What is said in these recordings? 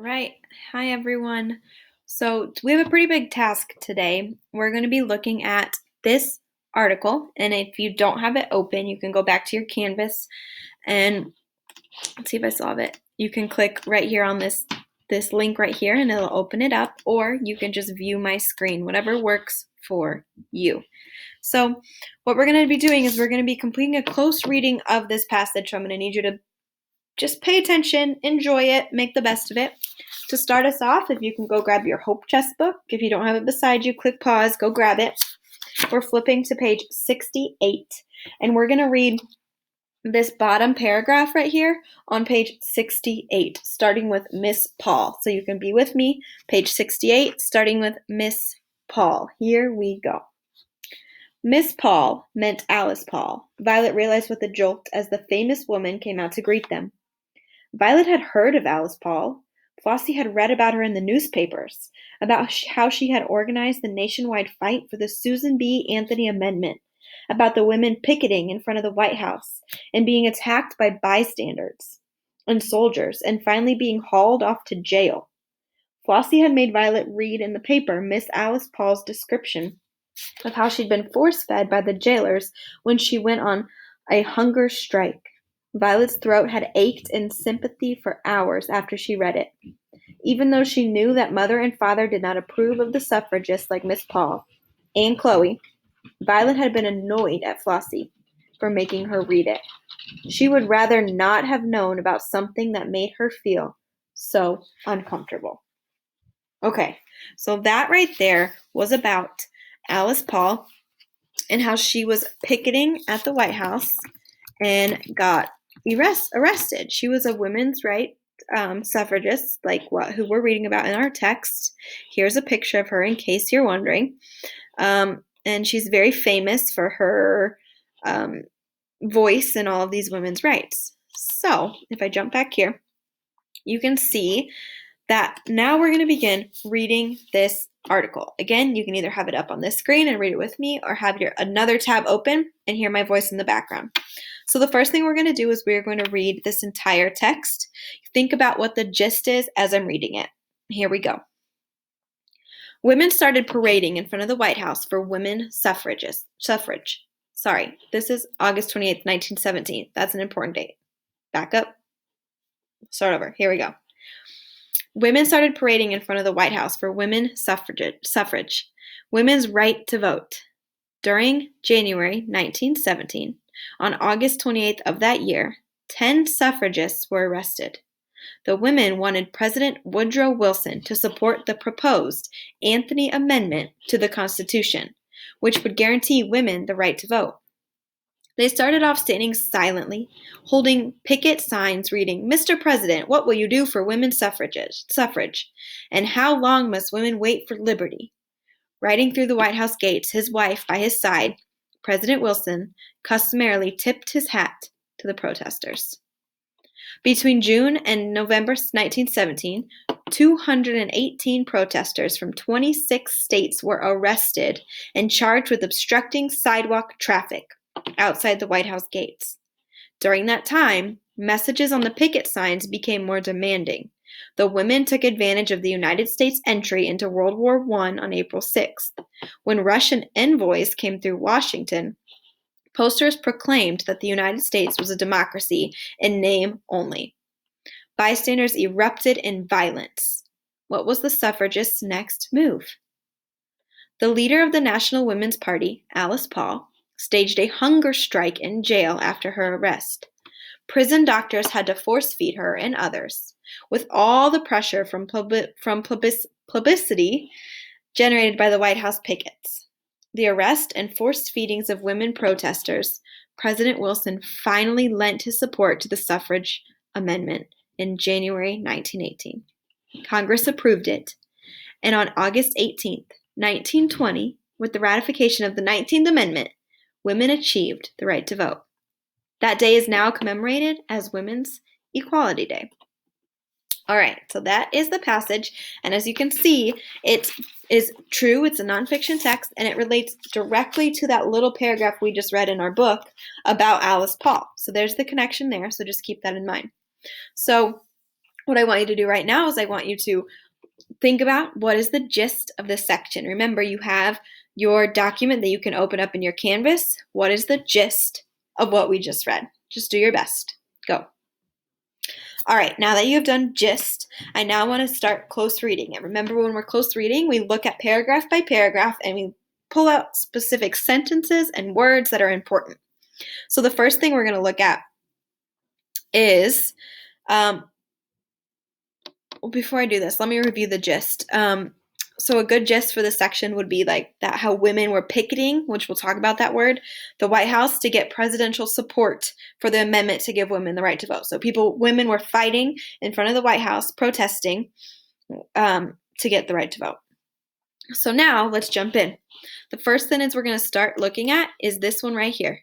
right. Hi, everyone. So we have a pretty big task today. We're going to be looking at this article, and if you don't have it open, you can go back to your Canvas and let's see if I still have it. You can click right here on this link right here, and it'll open it up, or you can just view my screen, whatever works for you. So what we're going to be doing is we're going to be completing a close reading of this passage. So I'm going to need you to just pay attention, enjoy it, make the best of it. To start us off, if you can go grab your Hope Chest book. If you don't have it beside you, click pause, go grab it. We're flipping to page 68, and we're going to read this bottom paragraph right here on page 68, starting with Miss Paul. So you can be with me, page 68, starting with Miss Paul. Here we go. Miss Paul meant Alice Paul. Violet realized with a jolt as the famous woman came out to greet them. Violet had heard of Alice Paul. Flossie had read about her in the newspapers, about how she had organized the nationwide fight for the Susan B. Anthony Amendment, about the women picketing in front of the White House and being attacked by bystanders and soldiers and finally being hauled off to jail. Flossie had made Violet read in the paper Miss Alice Paul's description of how she'd been force-fed by the jailers when she went on a hunger strike. Violet's throat had ached in sympathy for hours after she read it. Even though she knew that Mother and Father did not approve of the suffragists like Miss Paul and Chloe, Violet had been annoyed at Flossie for making her read it. She would rather not have known about something that made her feel so uncomfortable. Okay, so that right there was about Alice Paul and how she was picketing at the White House and got arrested. She was a women's rights suffragist, like who we're reading about in our text. Here's a picture of her in case you're wondering. And she's very famous for her voice in all of these women's rights. So if I jump back here, you can see that now we're going to begin reading this article. Again, you can either have it up on this screen and read it with me or have another tab open and hear my voice in the background. So the first thing we're going to do is we're going to read this entire text. Think about what the gist is as I'm reading it. Here we go. Women started parading in front of the White House for women suffrage. Sorry, this is August 28th, 1917. That's an important date. Back up. Start over. Here we go. Women started parading in front of the White House for women suffrage, women's right to vote. During January 1917, on August 28th of that year, 10 suffragists were arrested. The women wanted President Woodrow Wilson to support the proposed Anthony Amendment to the Constitution, which would guarantee women the right to vote. They started off standing silently, holding picket signs reading, "Mr. President, what will you do for women's suffrage? And how long must women wait for liberty?" Riding through the White House gates, his wife by his side, President Wilson customarily tipped his hat to the protesters. Between June and November 1917, 218 protesters from 26 states were arrested and charged with obstructing sidewalk traffic outside the White House gates. During that time, messages on the picket signs became more demanding. The women took advantage of the United States' entry into World War I on April 6th. When Russian envoys came through Washington, posters proclaimed that the United States was a democracy in name only. Bystanders erupted in violence. What was the suffragists' next move? The leader of the National Women's Party, Alice Paul, staged a hunger strike in jail after her arrest. Prison doctors had to force-feed her and others, with all the pressure from publicity generated by the White House pickets. The arrest and forced feedings of women protesters, President Wilson finally lent his support to the suffrage amendment in January 1918. Congress approved it, and on August 18th, 1920, with the ratification of the 19th Amendment, women achieved the right to vote. That day is now commemorated as Women's Equality Day. All right, so that is the passage, and as you can see, it is true, it's a nonfiction text, and it relates directly to that little paragraph we just read in our book about Alice Paul. So there's the connection there, so just keep that in mind. So what I want you to do right now is I want you to think about what is the gist of this section. Remember, you have your document that you can open up in your Canvas. What is the gist of what we just read? Just do your best. Go. All right, now that you have done gist, I now want to start close reading. And remember, when we're close reading, we look at paragraph by paragraph and we pull out specific sentences and words that are important. So the first thing we're going to look at is, before I do this, let me review the gist. So a good gist for this section would be like that how women were picketing, which we'll talk about that word, the White House to get presidential support for the amendment to give women the right to vote. So women were fighting in front of the White House, protesting to get the right to vote. So now let's jump in. The first sentence we're going to start looking at is this one right here.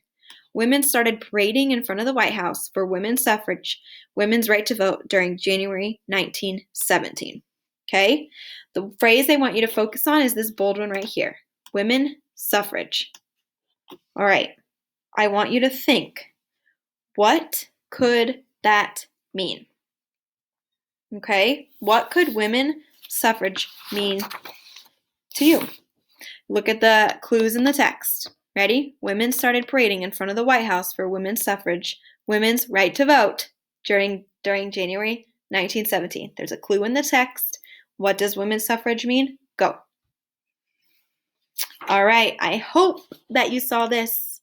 Women started parading in front of the White House for women's suffrage, women's right to vote during January 1917. Okay? The phrase they want you to focus on is this bold one right here. Women suffrage. All right. I want you to think, what could that mean? Okay? What could women suffrage mean to you? Look at the clues in the text. Ready? Women started parading in front of the White House for women's suffrage, women's right to vote during January 1917. There's a clue in the text. What does women's suffrage mean? Go. All right. I hope that you saw this.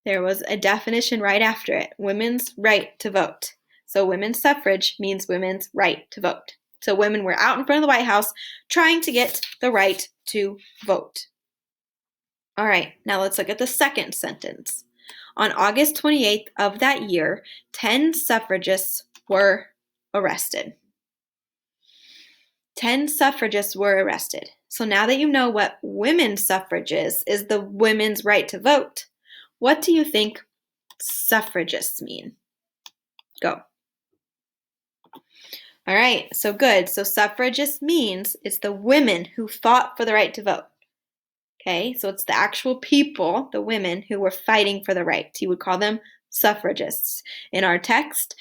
There was a definition right after it. Women's right to vote. So women's suffrage means women's right to vote. So women were out in front of the White House trying to get the right to vote. All right, now let's look at the second sentence. On August 28th of that year, 10 suffragists were arrested. 10 suffragists were arrested. So now that you know what women's suffrage is the women's right to vote, what do you think suffragists mean? Go. All right, so good. So suffragist means it's the women who fought for the right to vote. Okay, so it's the actual people, the women, who were fighting for the right. You would call them suffragists. In our text,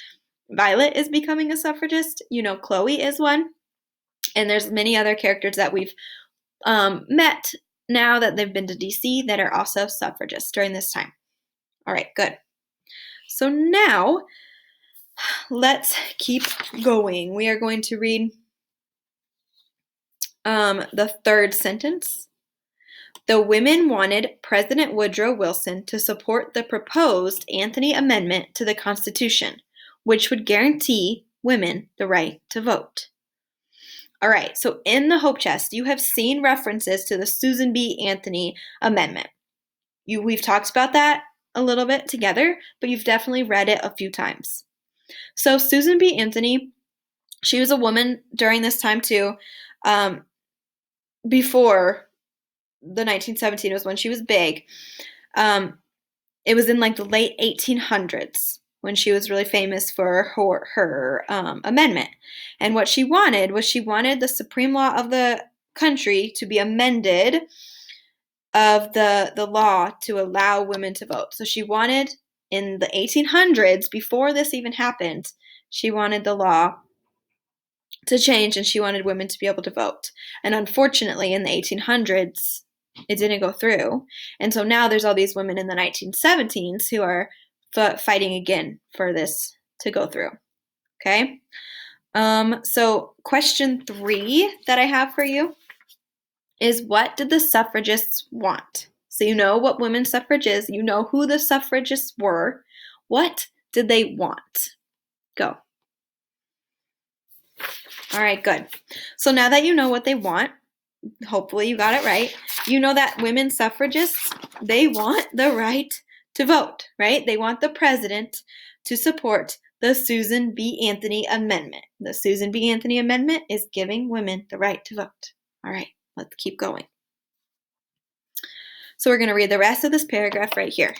Violet is becoming a suffragist. You know, Chloe is one. And there's many other characters that we've met now that they've been to DC that are also suffragists during this time. All right, good. So now, let's keep going. We are going to read the third sentence. The women wanted President Woodrow Wilson to support the proposed Anthony Amendment to the Constitution, which would guarantee women the right to vote. All right, so in the Hope Chest, you have seen references to the Susan B. Anthony Amendment. We've talked about that a little bit together, but you've definitely read it a few times. So Susan B. Anthony, she was a woman during this time too, before the 1917 was when she was big. It was in like the late 1800s when she was really famous for her amendment. And what she wanted was the supreme law of the country to be amended of the law to allow women to vote. So she wanted, in the 1800s, before this even happened, she wanted the law to change and she wanted women to be able to vote. And unfortunately, in the 1800s, it didn't go through. And so now there's all these women in the 1917s who are fighting again for this to go through. Okay? So question 3 that I have for you is, what did the suffragists want? So you know what women's suffrage is. You know who the suffragists were. What did they want? Go. All right, good. So now that you know what they want, hopefully you got it right. You know that women suffragists, they want the right to vote, right? They want the president to support the Susan B. Anthony Amendment. The Susan B. Anthony Amendment is giving women the right to vote. All right, let's keep going. So we're going to read the rest of this paragraph right here.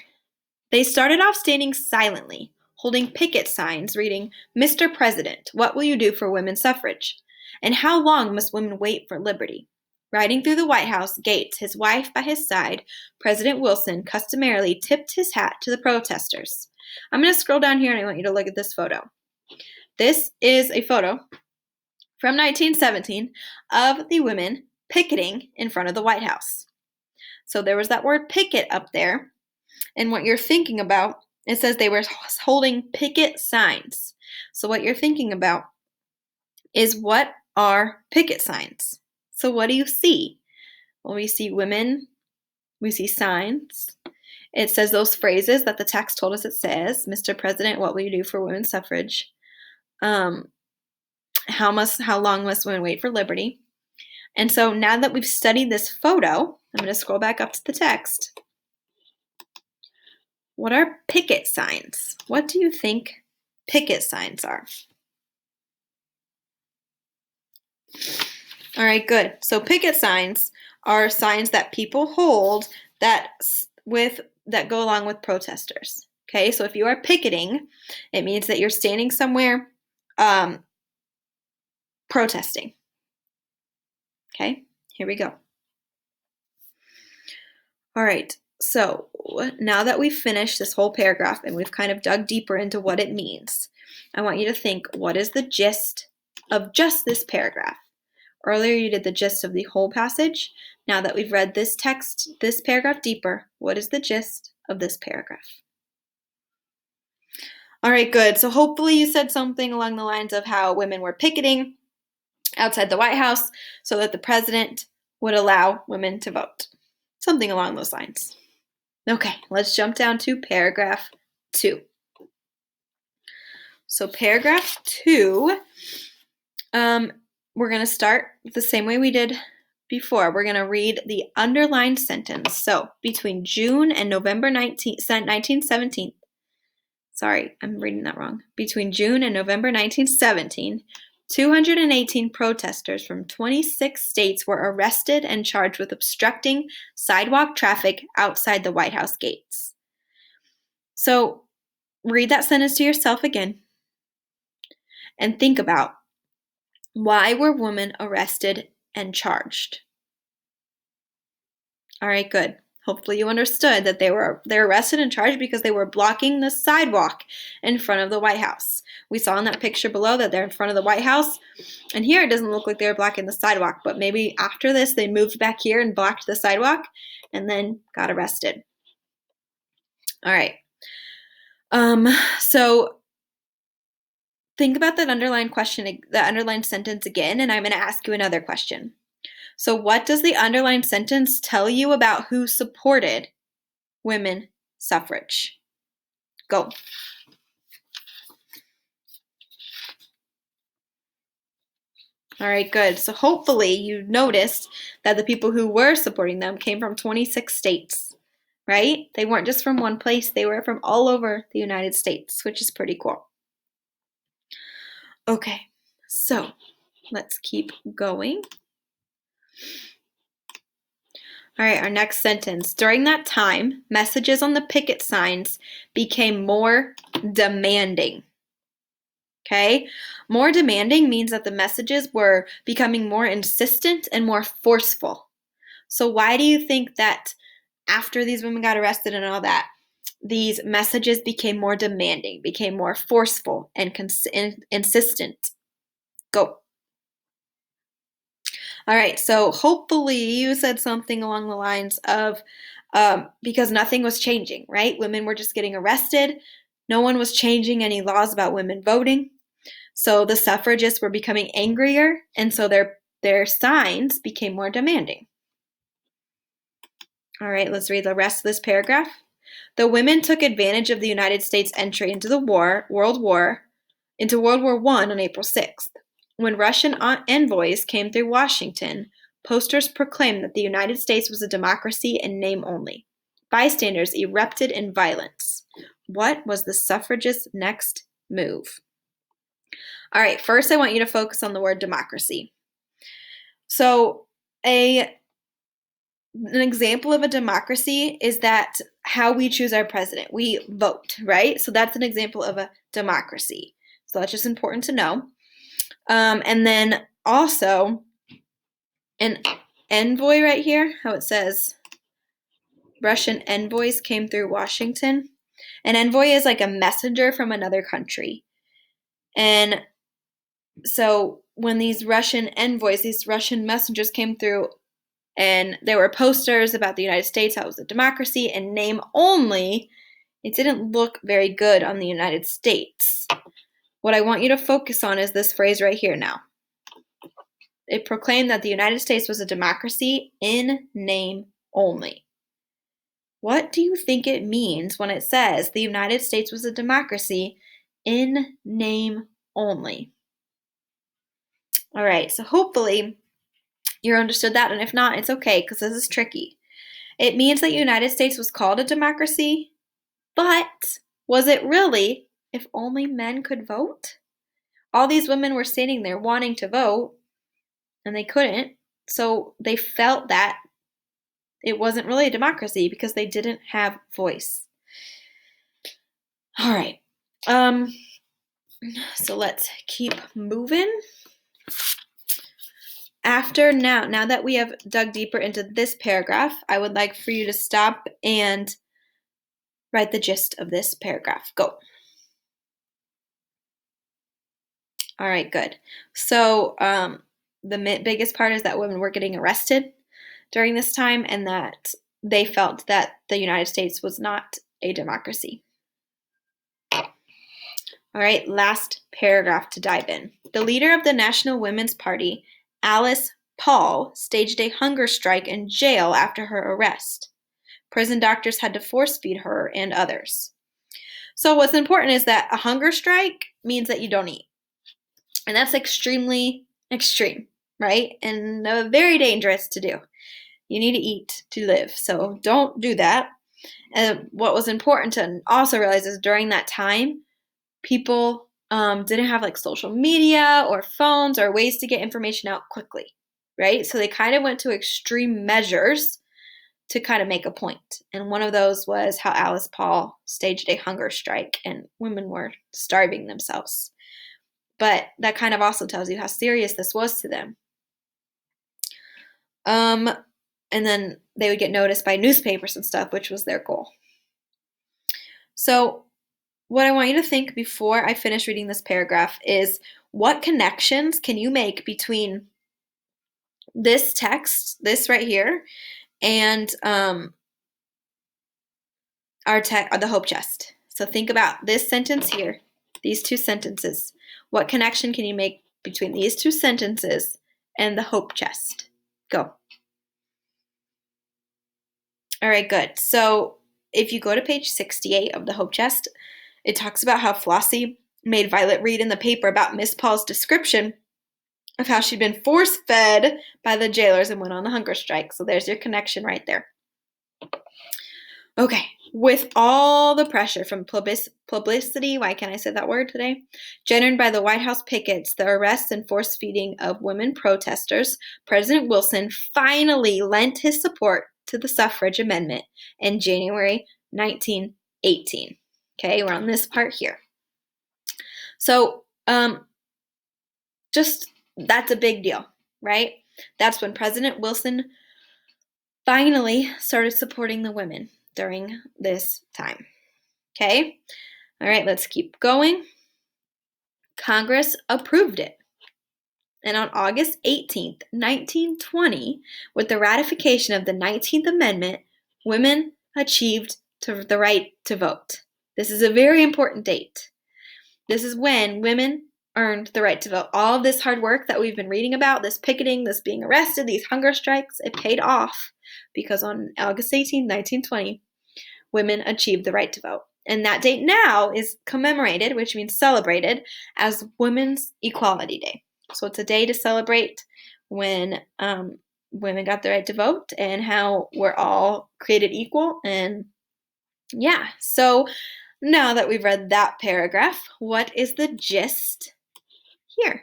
They started off standing silently, holding picket signs reading, "Mr. President, what will you do for women's suffrage? And how long must women wait for liberty?" Riding through the White House gates, his wife by his side, President Wilson customarily tipped his hat to the protesters. I'm going to scroll down here and I want you to look at this photo. this is a photo from 1917 of the women picketing in front of the White House. So there was that word picket up there. And what you're thinking about, it says they were holding picket signs. So what you're thinking about is, what are picket signs? So what do you see? Well, we see women, we see signs. It says those phrases that the text told us it says. Mr. President, what will you do for women's suffrage? How long must women wait for liberty? And so now that we've studied this photo, I'm going to scroll back up to the text. What are picket signs? What do you think picket signs are? All right, good. So picket signs are signs that people hold that go along with protesters. Okay, so if you are picketing, it means that you're standing somewhere protesting. Okay, here we go. All right, so now that we've finished this whole paragraph and we've kind of dug deeper into what it means, I want you to think, what is the gist of just this paragraph? Earlier you did the gist of the whole passage. Now that we've read this text, this paragraph deeper, what is the gist of this paragraph? All right, good. So hopefully you said something along the lines of how women were picketing outside the White House so that the president would allow women to vote. Something along those lines. Okay, let's jump down to paragraph 2. So paragraph 2, we're going to start the same way we did before. We're going to read the underlined sentence. So between June and November 1917, sorry, I'm reading that wrong. Between June and November 1917, 218 protesters from 26 states were arrested and charged with obstructing sidewalk traffic outside the White House gates. So read that sentence to yourself again and think about, why were women arrested and charged? All right, good. Hopefully you understood that they're arrested and charged because they were blocking the sidewalk in front of the White House. We saw in that picture below that they're in front of the White House, and here it doesn't look like they were blocking the sidewalk, but maybe after this they moved back here and blocked the sidewalk and then got arrested. All right. So think about that underlined question, that underlined sentence again, and I'm going to ask you another question. So what does the underlined sentence tell you about who supported women suffrage? Go. All right, good. So hopefully you noticed that the people who were supporting them came from 26 states, right? They weren't just from one place. They were from all over the United States, which is pretty cool. Okay, so let's keep going. All right, our next sentence. During that time, messages on the picket signs became more demanding. Okay? More demanding means that the messages were becoming more insistent and more forceful. So why do you think that after these women got arrested and all that, these messages became more demanding, became more forceful and insistent? Go. All right, so hopefully you said something along the lines of, because nothing was changing, right? Women were just getting arrested. No one was changing any laws about women voting. So the suffragists were becoming angrier, and so their signs became more demanding. All right, let's read the rest of this paragraph. The women took advantage of the United States' entry into the World War I on April 6th. When Russian envoys came through Washington, posters proclaimed that the United States was a democracy in name only. Bystanders erupted in violence. What was the suffragists' next move? All right, first I want you to focus on the word democracy. So an example of a democracy is that how we choose our president. We vote, right? So that's an example of a democracy. So that's just important to know. And then also an envoy right here, how it says Russian envoys came through Washington. An envoy is like a messenger from another country. And so when these Russian envoys, these Russian messengers came through, and there were posters about the United States, how it was a democracy, and name only, it didn't look very good on the United States. What I want you to focus on is this phrase right here now. It proclaimed that the United States was a democracy in name only. What do you think it means when it says the United States was a democracy in name only? All right, so hopefully you understood that, and if not, it's okay because this is tricky. It means that the United States was called a democracy, but was it really if only men could vote? All these women were standing there wanting to vote, and they couldn't, so they felt that it wasn't really a democracy because they didn't have voice. All right. So let's keep moving. Now that we have dug deeper into this paragraph, I would like for you to stop and write the gist of this paragraph. Go. All right, good. So the biggest part is that women were getting arrested during this time, and that they felt that the United States was not a democracy. All right, last paragraph to dive in. The leader of the National Women's Party, Alice Paul, staged a hunger strike in jail after her arrest. Prison doctors had to force feed her and others. So what's important is that a hunger strike means that you don't eat. And that's extremely extreme, right? And very dangerous to do. You need to eat to live, so don't do that. And what was important to also realize is during that time, people didn't have like social media or phones or ways to get information out quickly, right? So they kind of went to extreme measures to kind of make a point. And one of those was how Alice Paul staged a hunger strike and women were starving themselves. But that kind of also tells you how serious this was to them. And then they would get noticed by newspapers and stuff, which was their goal. So what I want you to think before I finish reading this paragraph is, what connections can you make between this text, this right here, and the hope chest? So think about this sentence here, these two sentences. What connection can you make between these two sentences and the hope chest? Go. All right, good. So if you go to page 68 of the hope chest, it talks about how Flossie made Violet read in the paper about Miss Paul's description of how she'd been force-fed by the jailers and went on the hunger strike. So there's your connection right there. Okay, with all the pressure from publicity, why can't I say that word today, generated by the White House pickets, the arrests and force feeding of women protesters, President Wilson finally lent his support to the suffrage amendment in January 1918. Okay, we're on this part here. So, that's a big deal, right? That's when President Wilson finally started supporting the women during this time. Okay? All right, let's keep going. Congress approved it. And on August 18th, 1920, with the ratification of the 19th Amendment, women achieved the right to vote. This is a very important date. This is when women earned the right to vote. All of this hard work that we've been reading about, this picketing, this being arrested, these hunger strikes, it paid off because on August 18, 1920, women achieved the right to vote. And that date now is commemorated, which means celebrated, as Women's Equality Day. So it's a day to celebrate when women got the right to vote and how we're all created equal. And yeah, so now that we've read that paragraph, what is the gist here?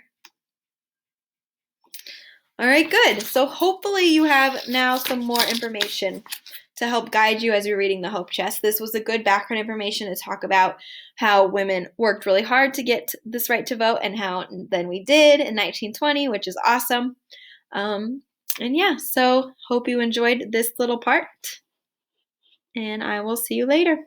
All right, good. So hopefully you have now some more information to help guide you as you're reading the Hope Chest. This was a good background information to talk about how women worked really hard to get this right to vote and how then we did in 1920, which is awesome. And yeah, so hope you enjoyed this little part, and I will see you later.